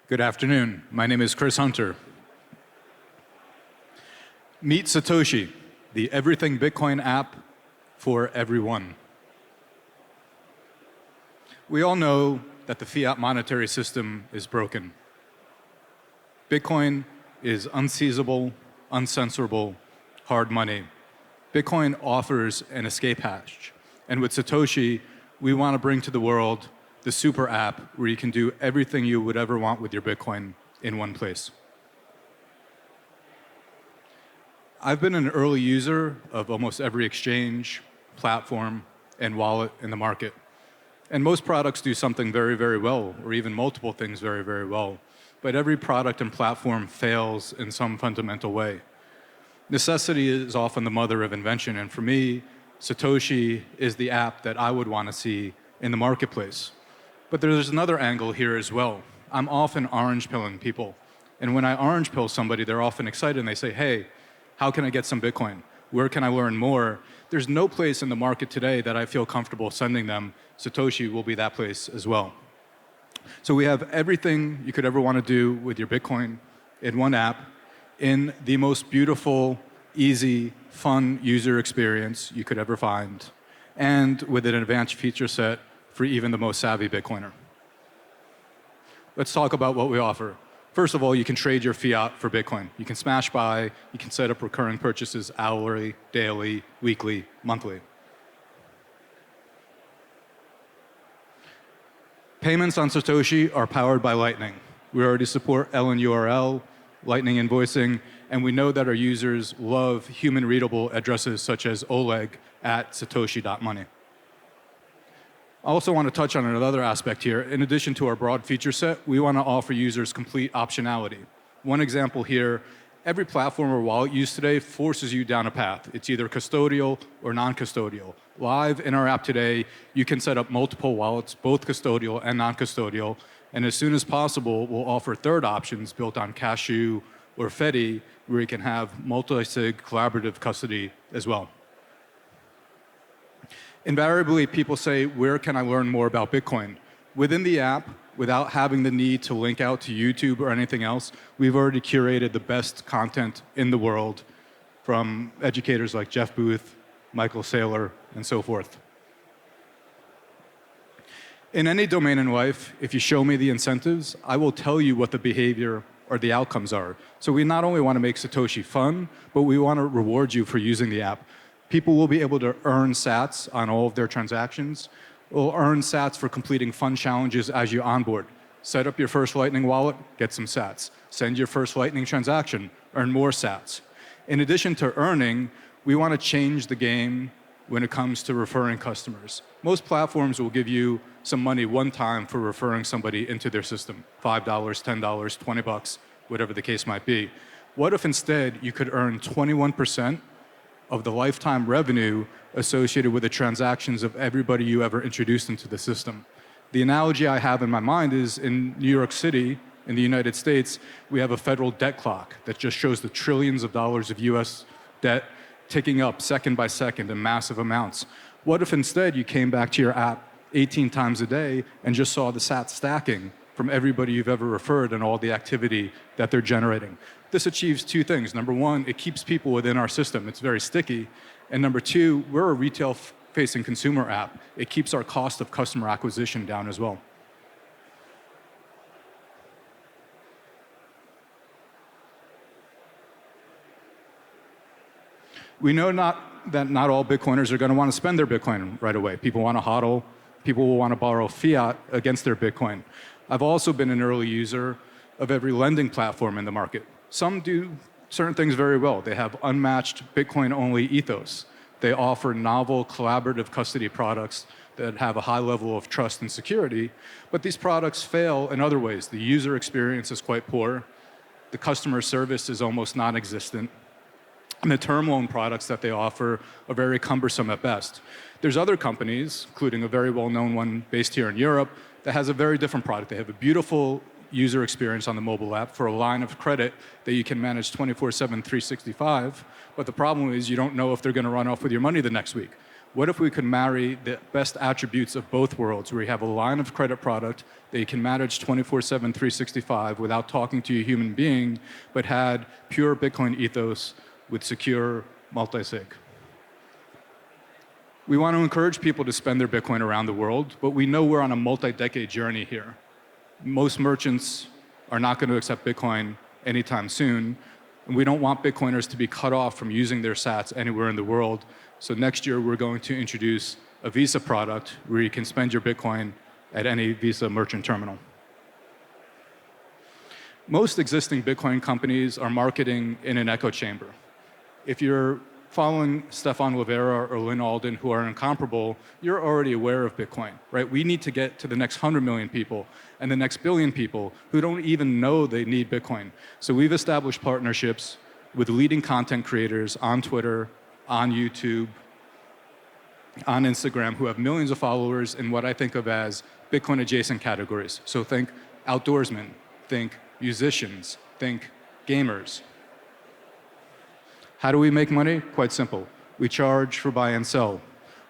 Good afternoon. My name is Chris Hunter. Meet Satoshi, the Everything Bitcoin app for everyone. We all know that the fiat monetary system is broken. Bitcoin is unseizable, uncensorable, hard money. Bitcoin offers an escape hatch. And with Satoshi, we want to bring to the world the super app where you can do everything you would ever want with your Bitcoin in one place. I've been an early user of almost every exchange, platform, and wallet in the market. And most products do something very, very well, or even multiple things very, very well. But every product and platform fails in some fundamental way. Necessity is often the mother of invention, and for me, Satoshi is the app that I would want to see in the marketplace. But there's another angle here as well. I'm often orange pilling people. And when I orange pill somebody, they're often excited and they say, hey, how can I get some Bitcoin? Where can I learn more? There's no place in the market today that I feel comfortable sending them. Satoshi will be that place as well. So we have everything you could ever want to do with your Bitcoin in one app in the most beautiful, easy, fun user experience you could ever find, and with an advanced feature set for even the most savvy Bitcoiner. Let's talk about what we offer. First of all, you can trade your fiat for Bitcoin. You can smash buy, you can set up recurring purchases hourly, daily, weekly, monthly. Payments on Satoshi are powered by Lightning. We already support LNURL, Lightning invoicing, and we know that our users love human-readable addresses such as oleg@satoshi.money. I also want to touch on another aspect here. In addition to our broad feature set, we want to offer users complete optionality. One example here, every platform or wallet used today forces you down a path. It's either custodial or non-custodial. Live in our app today, you can set up multiple wallets, both custodial and non-custodial, and as soon as possible, we'll offer third options built on Cashew or Fedi, where you can have multi-sig collaborative custody as well. Invariably, people say, where can I learn more about Bitcoin? Within the app, without having the need to link out to YouTube or anything else, we've already curated the best content in the world from educators like Jeff Booth, Michael Saylor, and so forth. In any domain in life, if you show me the incentives, I will tell you what the behavior or the outcomes are. So we not only want to make Satoshi fun, but we want to reward you for using the app. People will be able to earn sats on all of their transactions. Will earn sats for completing fun challenges as you onboard. Set up your first Lightning wallet, get some sats. Send your first Lightning transaction, earn more sats. In addition to earning, we want to change the game when it comes to referring customers. Most platforms will give you some money one time for referring somebody into their system. $5, $10, $20, whatever the case might be. What if instead you could earn 21% of the lifetime revenue associated with the transactions of everybody you ever introduced into the system? The analogy I have in my mind is in New York City, in the United States, we have a federal debt clock that just shows the trillions of dollars of US debt ticking up second by second in massive amounts. What if instead you came back to your app 18 times a day and just saw the sats stacking from everybody you've ever referred and all the activity that they're generating? This achieves two things. Number one, it keeps people within our system. It's very sticky. And number two, we're a retail-facing consumer app. It keeps our cost of customer acquisition down as well. We know that not all Bitcoiners are going to want to spend their Bitcoin right away. People want to hodl. People will want to borrow fiat against their Bitcoin. I've also been an early user of every lending platform in the market. Some do certain things very well. They have unmatched Bitcoin-only ethos. They offer novel collaborative custody products that have a high level of trust and security, but these products fail in other ways. The user experience is quite poor. The customer service is almost non-existent. And the term loan products that they offer are very cumbersome at best. There's other companies, including a very well-known one based here in Europe, that has a very different product. They have a beautiful user experience on the mobile app for a line of credit that you can manage 24/7, 365. But the problem is you don't know if they're going to run off with your money the next week. What if we could marry the best attributes of both worlds, where you have a line of credit product that you can manage 24/7, 365 without talking to a human being, but had pure Bitcoin ethos with secure multi-sig? We want to encourage people to spend their Bitcoin around the world, but we know we're on a multi-decade journey here. Most merchants are not going to accept Bitcoin anytime soon, and we don't want Bitcoiners to be cut off from using their sats anywhere in the world. So next year, we're going to introduce a Visa product where you can spend your Bitcoin at any Visa merchant terminal. Most existing Bitcoin companies are marketing in an echo chamber. If you're following Stefan Livera or Lynn Alden, who are incomparable, you're already aware of Bitcoin, right? We need to get to the next 100 million people and the next billion people who don't even know they need Bitcoin. So we've established partnerships with leading content creators on Twitter, on YouTube, on Instagram, who have millions of followers in what I think of as Bitcoin adjacent categories. So think outdoorsmen, think musicians, think gamers. How do we make money? Quite simple. We charge for buy and sell.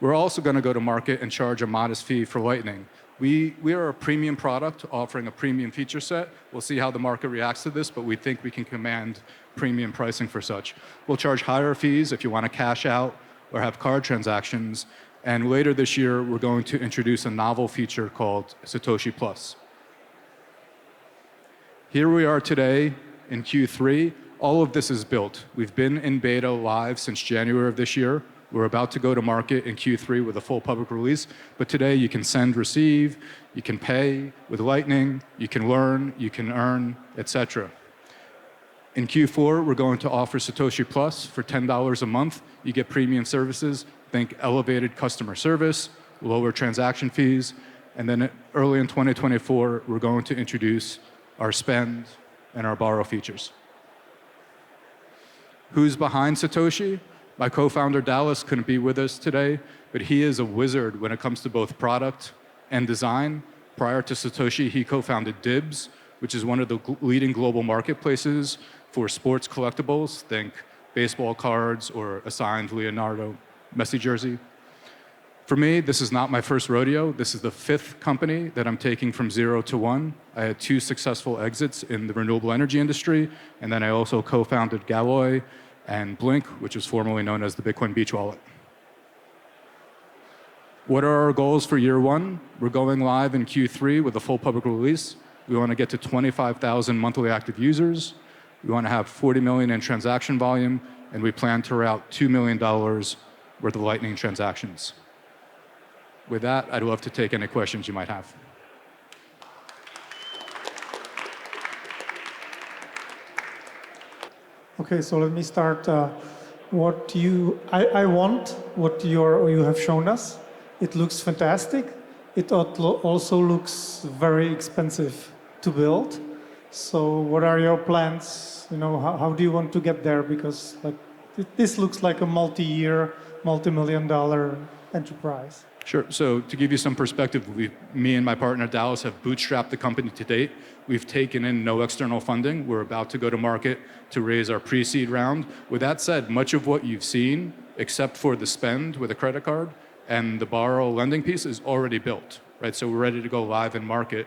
We're also going to go to market and charge a modest fee for Lightning. We are a premium product offering a premium feature set. We'll see how the market reacts to this, but we think we can command premium pricing for such. We'll charge higher fees if you want to cash out or have card transactions. And later this year, we're going to introduce a novel feature called Satoshi Plus. Here we are today in Q3. All of this is built. We've been in beta live since January of this year. We're about to go to market in Q3 with a full public release. But today you can send, receive, you can pay with Lightning, you can learn, you can earn, etc. In Q4, we're going to offer Satoshi Plus for $10 a month. You get premium services. Think elevated customer service, lower transaction fees. And then early in 2024, we're going to introduce our spend and our borrow features. Who's behind Satoshi? My co-founder Dallas couldn't be with us today, but he is a wizard when it comes to both product and design. Prior to Satoshi, he co-founded Dibs, which is one of the leading global marketplaces for sports collectibles. Think baseball cards or a signed Leonardo Messi jersey. For me, this is not my first rodeo. This is the 5th company that I'm taking from 0 to 1. I had 2 successful exits in the renewable energy industry, and then I also co-founded Galloy and Blink, which was formerly known as the Bitcoin Beach Wallet. What are our goals for year 1? We're going live in Q3 with a full public release. We want to get to 25,000 monthly active users. We want to have 40 million in transaction volume, and we plan to route $2 million worth of Lightning transactions. With that, I'd love to take any questions you might have. Okay, so let me start. What you have shown us. It looks fantastic. It also looks very expensive to build. So, what are your plans? You know, how do you want to get there? Because this looks like a multi-year, multi-million-dollar enterprise. Sure. So to give you some perspective, me and my partner Dallas have bootstrapped the company to date. We've taken in no external funding. We're about to go to market to raise our pre-seed round. With that said, much of what you've seen, except for the spend with a credit card and the borrow lending piece, is already built, right? So we're ready to go live in market.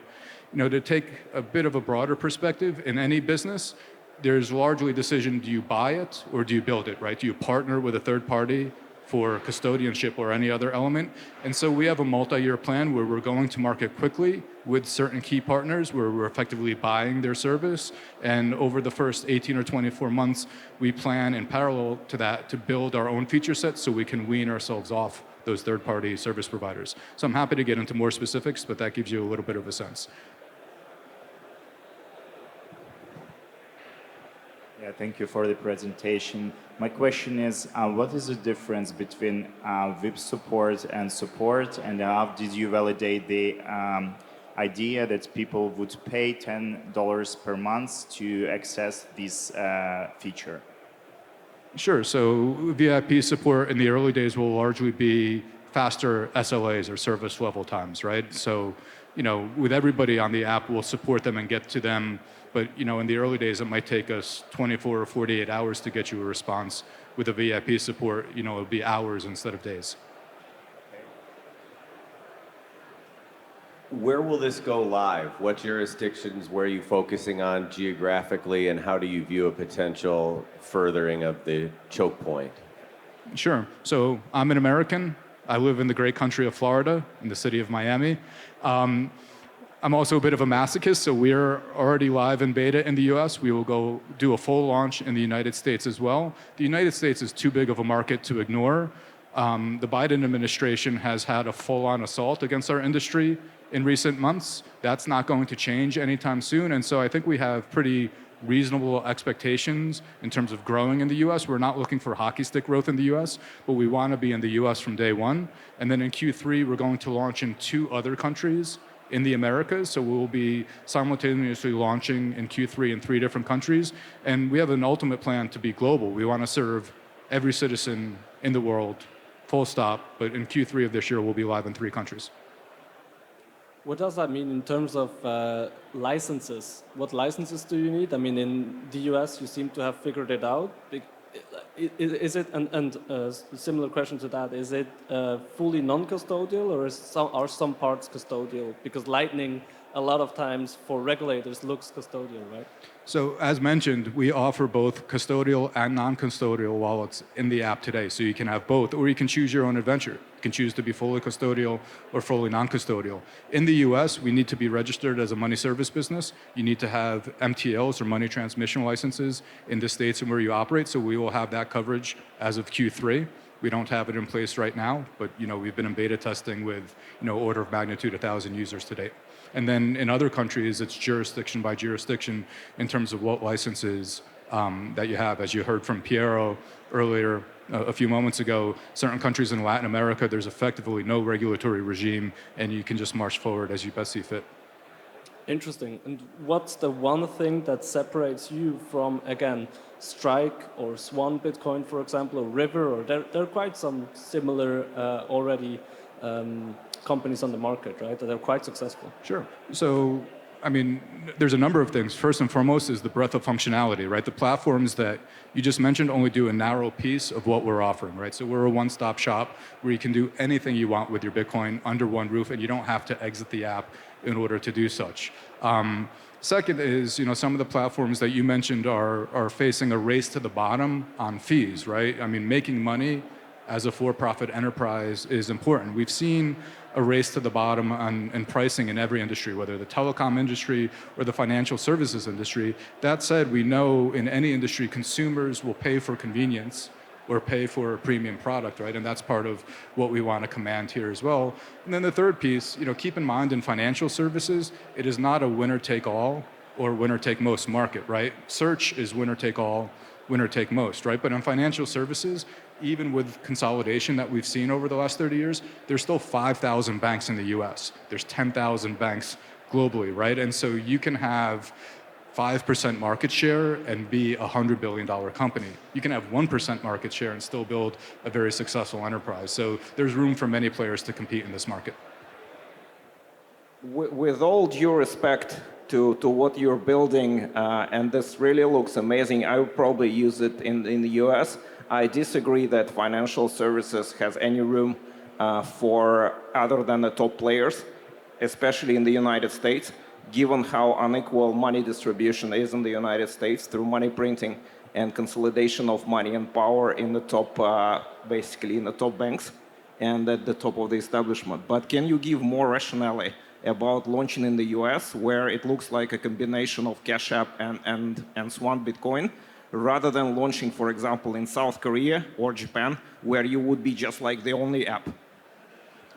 You know, to take a bit of a broader perspective, in any business, there's largely a decision: do you buy it or do you build it, right? Do you partner with a third party for custodianship or any other element? And so we have a multi-year plan where we're going to market quickly with certain key partners where we're effectively buying their service. And over the first 18 or 24 months, we plan in parallel to that to build our own feature set so we can wean ourselves off those third-party service providers. So I'm happy to get into more specifics, but that gives you a little bit of a sense. Yeah, thank you for the presentation. My question is, what is the difference between VIP support, and how did you validate the idea that people would pay $10 per month to access this feature? Sure. So VIP support in the early days will largely be faster SLAs or service level times, right? So, you know, with everybody on the app, we'll support them and get to them. But, you know, in the early days, it might take us 24 or 48 hours to get you a response. With a VIP support, you know, it'll be hours instead of days. Where will this go live? What jurisdictions, where are you focusing on geographically, and how do you view a potential furthering of the choke point? Sure. So I'm an American. I live in the great country of Florida, in the city of Miami. I'm also a bit of a masochist, so we're already live in beta in the US. We will go do a full launch in the United States as well. The United States is too big of a market to ignore. The Biden administration has had a full-on assault against our industry in recent months. That's not going to change anytime soon, and so I think we have pretty reasonable expectations in terms of growing in the US. We're not looking for hockey stick growth in the US, but we want to be in the US from day one. And then in Q3, we're going to launch in 2 other countries in the Americas. So we'll be simultaneously launching in Q3 in 3 different countries. And we have an ultimate plan to be global. We want to serve every citizen in the world, full stop. But in Q3 of this year, we'll be live in 3 countries. What does that mean in terms of licenses? What licenses do you need? I mean, in the US, you seem to have figured it out. Is it, and a similar question to that, is it fully non-custodial, or are some parts custodial? Because Lightning, a lot of times for regulators, looks custodial, right? So as mentioned, we offer both custodial and non-custodial wallets in the app today. So you can have both, or you can choose your own adventure. You can choose to be fully custodial or fully non-custodial. In the US, we need to be registered as a money service business. You need to have MTLs or money transmission licenses in the states and where you operate. So we will have that coverage as of Q3. We don't have it in place right now, but we've been in beta testing with order of magnitude 1,000 users to date. And then in other countries, it's jurisdiction by jurisdiction in terms of what licenses that you have. As you heard from Piero earlier, a few moments ago, certain countries in Latin America, there's effectively no regulatory regime, and you can just march forward as you best see fit. Interesting. And what's the one thing that separates you from, again, Strike or Swan Bitcoin, for example, or River, or there are quite some similar already companies on the market, right, that are quite successful? Sure. So, I mean, there's a number of things. First and foremost is the breadth of functionality, right? The platforms that you just mentioned only do a narrow piece of what we're offering, right? So we're a one-stop shop where you can do anything you want with your Bitcoin under one roof, and you don't have to exit the app in order to do such. Second is, some of the platforms that you mentioned are facing a race to the bottom on fees, right? I mean, making money as a for-profit enterprise is important. We've seen a race to the bottom in pricing in every industry, whether the telecom industry or the financial services industry. That said, we know in any industry, consumers will pay for convenience or pay for a premium product, right? And that's part of what we want to command here as well. And then the third piece, keep in mind in financial services, it is not a winner-take-all or winner-take-most market, right? Search is winner-take-all, winner-take-most, right? But in financial services, even with consolidation that we've seen over the last 30 years, there's still 5,000 banks in the US. There's 10,000 banks globally, right? And so you can have 5% market share and be a $100 billion company. You can have 1% market share and still build a very successful enterprise. So there's room for many players to compete in this market. With all due respect to what you're building, and this really looks amazing, I would probably use it in the US. I disagree that financial services has any room for other than the top players, especially in the United States, given how unequal money distribution is in the United States through money printing and consolidation of money and power in the top, basically in the top banks and at the top of the establishment. But can you give more rationale about launching in the US, where it looks like a combination of Cash App and Swan Bitcoin, rather than launching, for example, in South Korea or Japan, where you would be just like the only app?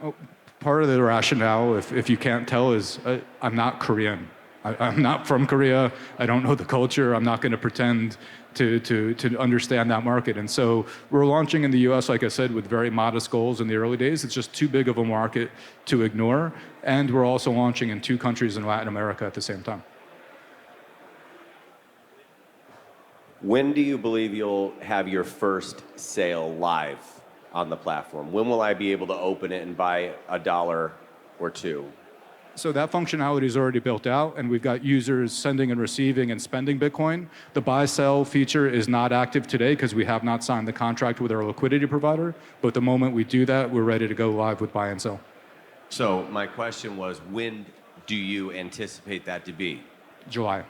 Oh, part of the rationale, if you can't tell, is I'm not Korean. I'm not from Korea. I don't know the culture. I'm not going to pretend to understand that market. And so we're launching in the US, like I said, with very modest goals in the early days. It's just too big of a market to ignore. And we're also launching in 2 countries in Latin America at the same time. When do you believe you'll have your first sale live on the platform? When will I be able to open it and buy $1 or $2? So that functionality is already built out, and we've got users sending and receiving and spending Bitcoin. The buy-sell feature is not active today because we have not signed the contract with our liquidity provider. But the moment we do that, we're ready to go live with buy and sell. So my question was, when do you anticipate that to be? July.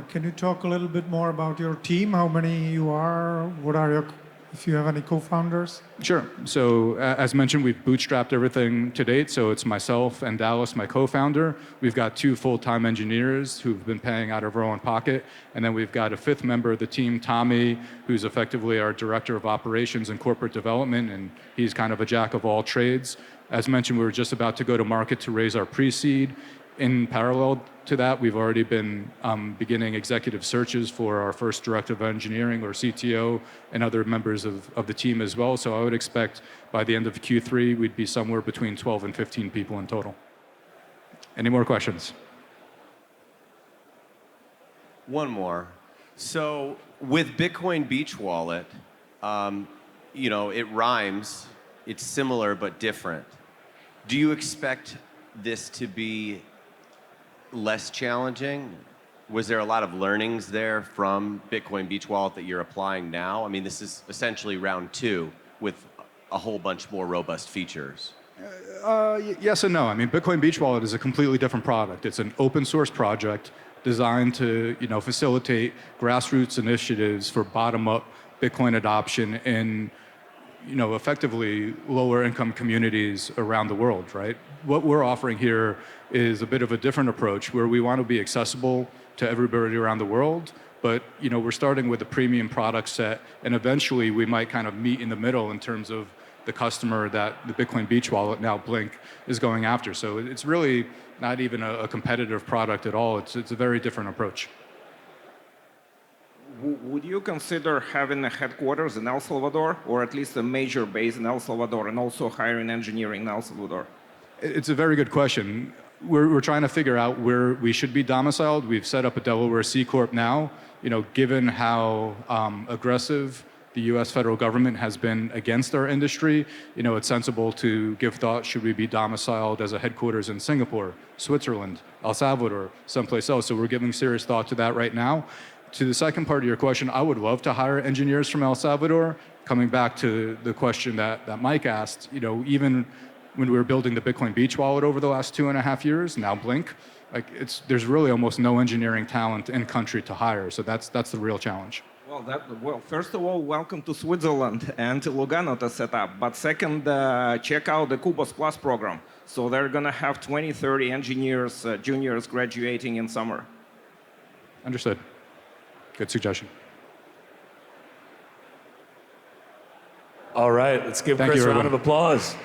Can you talk a little bit more about your team? How many you are? What are your, if you have any co-founders? Sure. So as mentioned, we've bootstrapped everything to date. So it's myself and Dallas, my co-founder. We've got 2 full-time engineers who've been paying out of our own pocket. And then we've got a 5th member of the team, Tommy, who's effectively our director of operations and corporate development. And he's kind of a jack of all trades. As mentioned, we were just about to go to market to raise our pre-seed. In parallel to that, we've already been beginning executive searches for our first director of engineering or CTO and other members of the team as well. So I would expect by the end of Q3, we'd be somewhere between 12 and 15 people in total. Any more questions? One more. So with Bitcoin Beach Wallet, you know, it rhymes. It's similar but different. Do you expect this to be less challenging? Was there a lot of learnings there from Bitcoin Beach Wallet that you're applying now? I mean, this is essentially round 2 with a whole bunch more robust features. Yes and no. I mean, Bitcoin Beach Wallet is a completely different product. It's an open source project designed to, you know, facilitate grassroots initiatives for bottom-up Bitcoin adoption in, you know, effectively lower income communities around the world, right? What we're offering here is a bit of a different approach where we want to be accessible to everybody around the world, but, you know, we're starting with a premium product set, and eventually we might kind of meet in the middle in terms of the customer that the Bitcoin Beach Wallet, now Blink, is going after. So it's really not even a competitive product at all. It's a very different approach. Would you consider having a headquarters in El Salvador, or at least a major base in El Salvador, and also hiring engineering in El Salvador? It's a very good question. We're trying to figure out where we should be domiciled. We've set up a Delaware C Corp now. You know, given how aggressive the U.S. federal government has been against our industry, you know, it's sensible to give thought, should we be domiciled as a headquarters in Singapore, Switzerland, El Salvador, someplace else? So we're giving serious thought to that right now. To the second part of your question, I would love to hire engineers from El Salvador. Coming back to the question that Mike asked, you know, even when we were building the Bitcoin Beach Wallet over the last 2.5 years, now Blink, like there's really almost no engineering talent in country to hire. So that's the real challenge. Well, first of all, welcome to Switzerland and to Lugano to set up. But second, check out the Kubos Plus program. So they're going to have 20, 30 engineers, juniors graduating in summer. Understood. Good suggestion. All right, let's give Thank Chris you, a round of everyone. applause.